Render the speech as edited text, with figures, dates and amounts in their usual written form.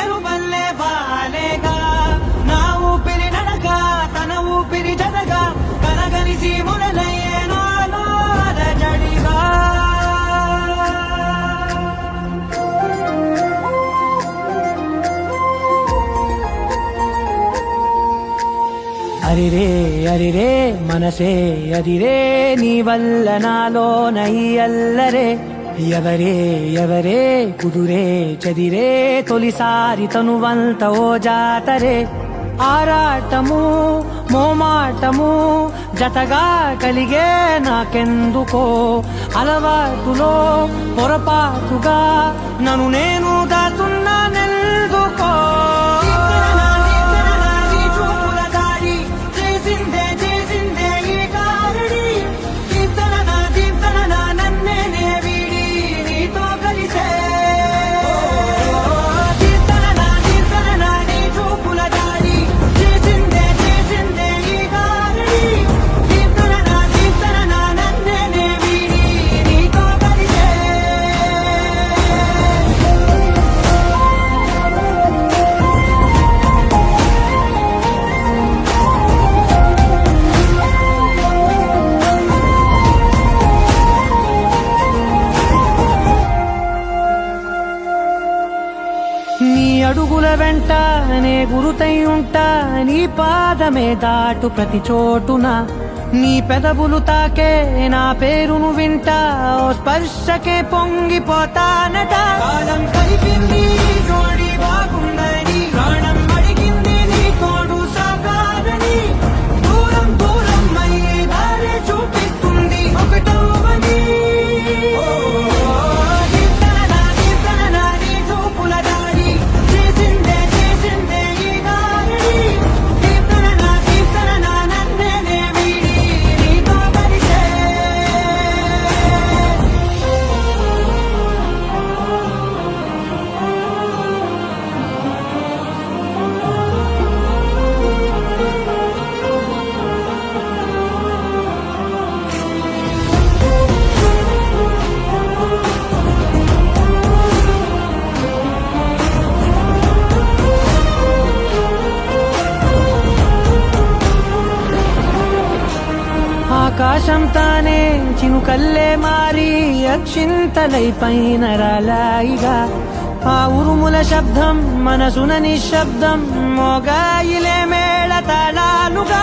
మెరుపల్లే బాలేగా నా ఊపిరి నడక తన ఊపిరి జతగా కనగలిసి మొదలయ్యే నాలో అలజడిగా అరిరే అరిరే మనసే అరిరే నీ వల్ల నాలో నై అల్లరే ఎవరే ఎవరే కుదురే చదిరే తొలిసారి తనువంత ఓ జాతరే ఆరాటము మోమాటము జతగా కలిగే నాకెందుకో అలవాటులో పొరపాటుగా నన్ను నేను దాచున్నానెందుకో నీ అడుగుల వెంట నే గురుతై ఉంటా నీ పాదమే దాటు ప్రతి చోటున నీ పెదవులు తాకే నా పేరును వింటా ఓ స్పర్శకే పొంగిపోతానట కాలం కలిపింది జోడి బాగుందని ప్రాణం అడిగింది నీ తోడు సాగాలని దూరం దూరం అయ్యే దారి చూపిస్తుంది ఒకటవని ఆకాశం తానే చినుకల్లే మారి అక్షింతలై పైన రాలాయిగా ఆ ఉరుముల శబ్దం మనసున నిశ్శబ్దం మోగాయిలే మేళ తాళాలుగా